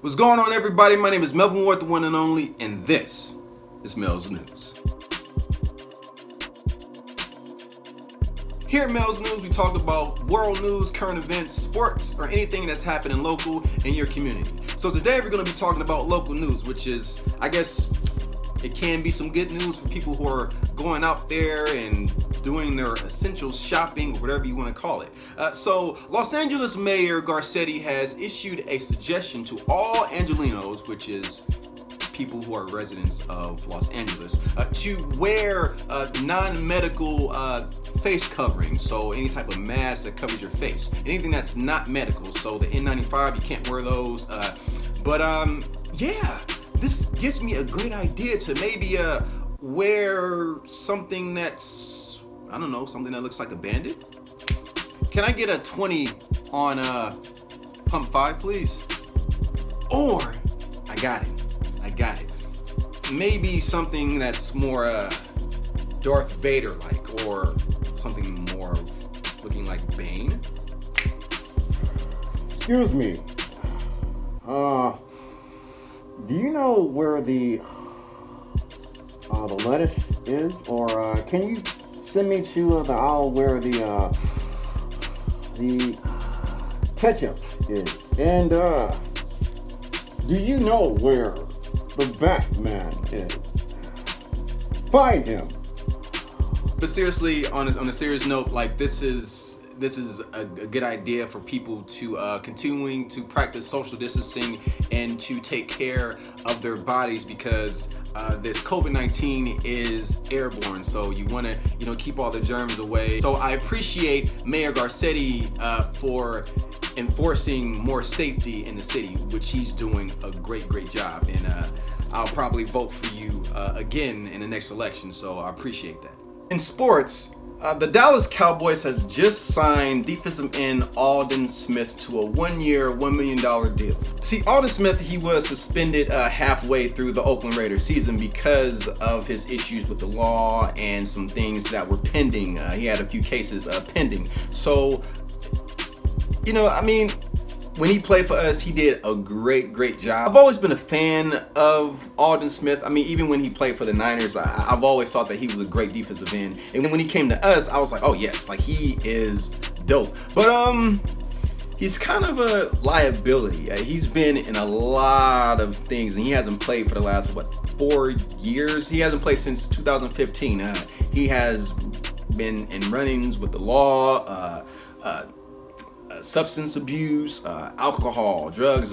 What's going on, everybody? My name is Melvin, the one and only, and this is Mel's News. Here at Mel's News, we talk about world news, current events, sports, or anything that's happening local in your community. So today we're going to be talking about local news, which is, I guess, it can be some good news for people who are going out there and doing their essential shopping, or whatever you want to call it. So Los Angeles Mayor Garcetti has issued a suggestion to all Angelinos, which is people who are residents of Los Angeles, to wear non-medical face covering. So any type of mask that covers your face, anything that's not medical. So the N95, you can't wear those. Yeah, this gives me a great idea to maybe wear something that's, I don't know, something that looks like a bandit. Can I get a 20 on pump 5, please? Or I got it. Maybe something that's more Darth Vader-like, or something more of looking like Bane. Excuse me. Do you know where the lettuce is, or can you send me to the aisle where the ketchup is? And do you know where the Batman is? Find him. But seriously, on a serious note, like this is a good idea for people to continuing to practice social distancing and to take care of their bodies, because this COVID-19 is airborne. So you want to keep all the germs away. So I appreciate Mayor Garcetti for enforcing more safety in the city, which he's doing a great job. And I'll probably vote for you again in the next election. So I appreciate that. In sports, the Dallas Cowboys have just signed defensive end Alden Smith to a 1-year, $1 million deal. See, Alden Smith, he was suspended halfway through the Oakland Raiders season because of his issues with the law and some things that were pending. He had a few cases pending. So, when he played for us, he did a great job. I've always been a fan of Alden Smith. Even when he played for the Niners, I've always thought that he was a great defensive end. And when he came to us, I was like, oh yes, like he is dope. But he's kind of a liability. He's been in a lot of things, and he hasn't played for the last 4 years. He hasn't played since 2015. He has been in run-ins with the law, substance abuse, alcohol, drugs.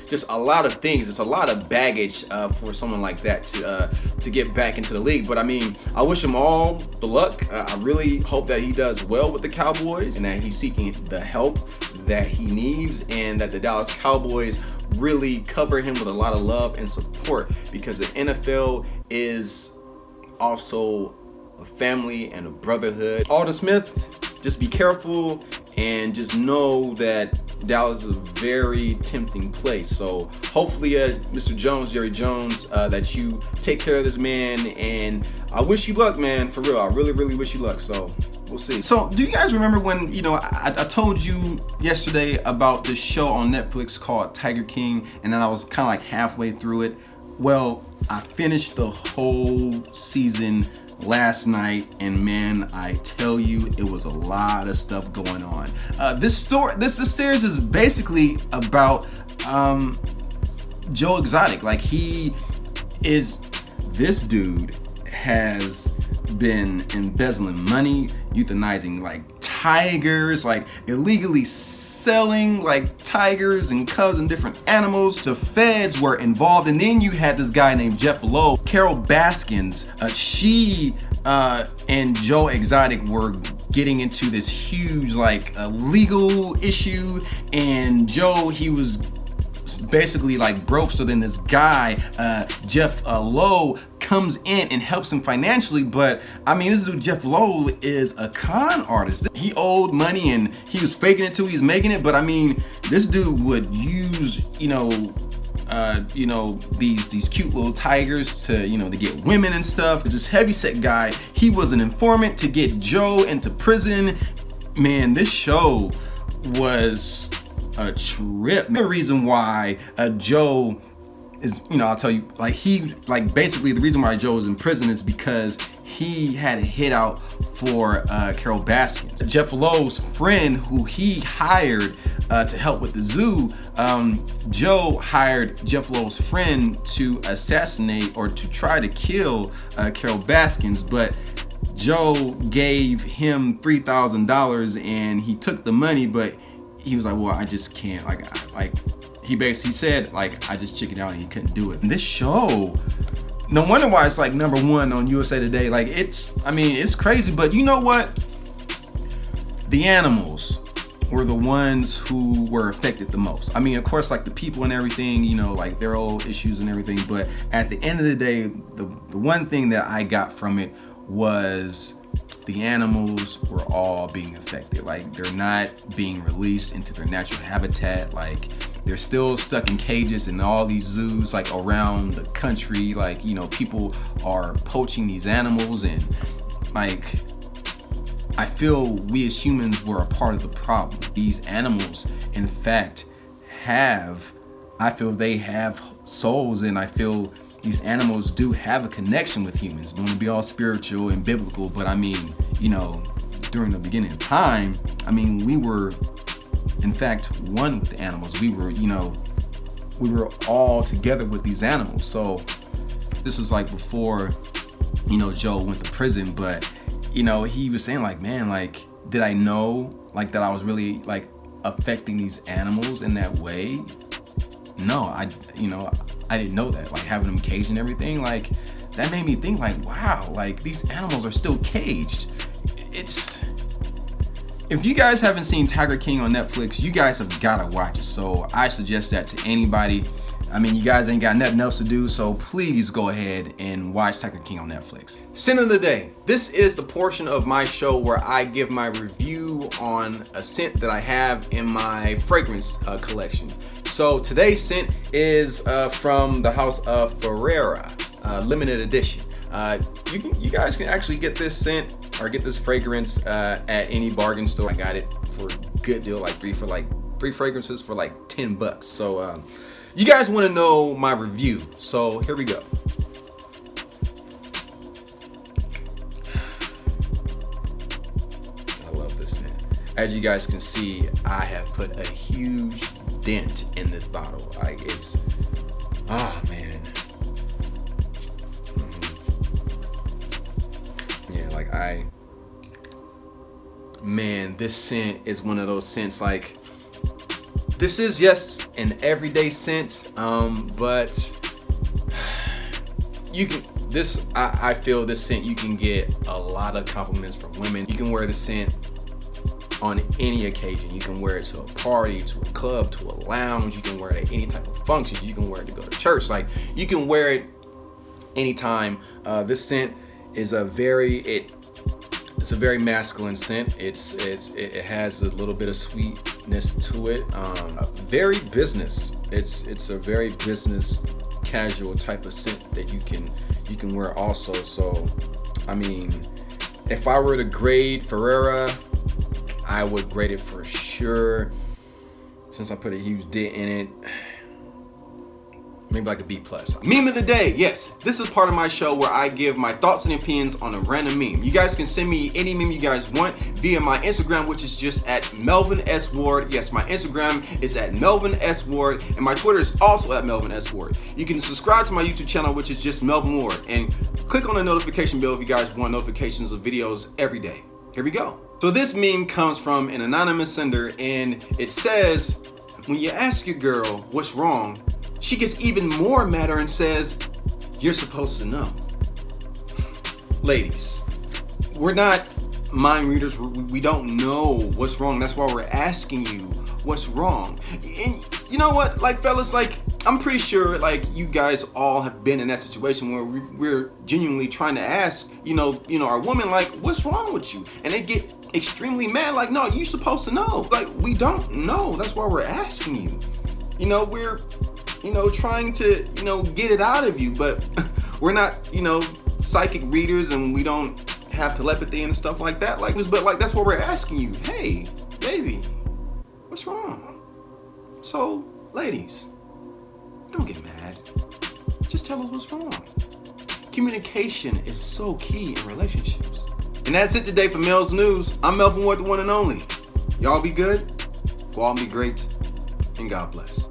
Just a lot of things. It's a lot of baggage for someone like that to get back into the league. But I wish him all the luck. I really hope that he does well with the Cowboys, and that he's seeking the help that he needs, and that the Dallas Cowboys really cover him with a lot of love and support, because the NFL is also a family and a brotherhood. Alden Smith, just be careful and just know that Dallas is a very tempting place. So hopefully, Mr. Jones, Jerry Jones, that you take care of this man, and I wish you luck, man, for real. I really wish you luck. So we'll see. So do you guys remember when, I told you yesterday about this show on Netflix called Tiger King, and then I was kind of like halfway through it? Well, I finished the whole season last night, and man, I tell you, it was a lot of stuff going on. This series is basically about Joe Exotic. Like, this dude has been embezzling money, euthanizing like tigers, like illegally selling like tigers and cubs and different animals. The feds were involved, and then you had this guy named Jeff Lowe, Carol Baskins. She and Joe Exotic were getting into this huge legal issue, and Joe, he was basically broke. So then this guy, Jeff Lowe, comes in and helps him financially. But this dude Jeff Lowe is a con artist. He owed money and he was faking it till he was making it. But this dude would use these cute little tigers to get women and stuff. This heavyset guy, he was an informant to get Joe into prison. Man, this show was a trip. The reason why Joe is, I'll tell you, basically the reason why Joe is in prison is because he had a hit out for Carol Baskins. Jeff Lowe's friend, who he hired to help with the zoo, Joe hired Jeff Lowe's friend to assassinate or to try to kill Carol Baskins, but Joe gave him $3,000 and he took the money, but he was like, well, I just can't, he basically said, I just chickened out and he couldn't do it. And this show, no wonder why it's #1 on USA Today. It's crazy, but you know what? The animals were the ones who were affected the most. Of course, the people and everything, their old issues and everything, but at the end of the day, the one thing that I got from it was the animals were all being affected. They're not being released into their natural habitat. They're still stuck in cages in all these zoos around the country. People are poaching these animals, and I feel we as humans were a part of the problem. These animals, in fact, I feel they have souls, and I feel these animals do have a connection with humans. Don't want to be all spiritual and biblical, but during the beginning of time, we were, in fact, one with the animals. We were all together with these animals. So this was before, Joe went to prison, but he was saying did I know that I was really affecting these animals in that way? No, I didn't know that. Having them caged and everything, that made me think wow, these animals are still caged. If you guys haven't seen Tiger King on Netflix, you guys have got to watch it. So I suggest that to anybody. You guys ain't got nothing else to do, so please go ahead and watch Tiger King on Netflix. Scent of the day. This is the portion of my show where I give my review on a scent that I have in my fragrance collection. So today's scent is from the house of Ferrera, limited edition. You guys can actually get this scent or get this fragrance at any bargain store. I got it for a good deal, three fragrances for $10. So you guys want to know my review, so here we go. I love this scent. As you guys can see, I have put a huge dent in this bottle. It's, oh man. Yeah, man, this scent is one of those scents this is, yes, an everyday scent, but I feel this scent, you can get a lot of compliments from women. You can wear the scent on any occasion. You can wear it to a party, to a club, to a lounge. You can wear it at any type of function. You can wear it to go to church. You can wear it anytime. This scent is it's a very masculine scent. It has a little bit of sweetness to it. Very business. It's a very business casual type of scent that you can wear also. So if I were to grade Ferrera, I would grade it for sure. Since I put a huge dent in it, maybe a B+. Meme of the day. Yes, this is part of my show where I give my thoughts and opinions on a random meme. You guys can send me any meme you guys want via my Instagram, which is just at Melvin S. Ward. Yes, my Instagram is at Melvin S. Ward, and my Twitter is also at Melvin S. Ward. You can subscribe to my YouTube channel, which is just Melvin Ward, and click on the notification bell if you guys want notifications of videos every day. Here we go. So this meme comes from an anonymous sender, and it says, when you ask your girl what's wrong, she gets even more madder and says, you're supposed to know. Ladies, we're not mind readers. We don't know what's wrong. That's why we're asking you what's wrong. And you know what, fellas, I'm pretty sure you guys all have been in that situation where we're genuinely trying to ask, our woman, what's wrong with you? And they get extremely mad, no, you're supposed to know. We don't know. That's why we're asking you. We're trying to, get it out of you, but we're not, psychic readers, and we don't have telepathy and stuff like that. But that's what we're asking you. Hey, baby, what's wrong? So, ladies, don't get mad. Just tell us what's wrong. Communication is so key in relationships. And that's it today for Mel's News. I'm Melvin, the one and only. Y'all be good, go out and be great, and God bless.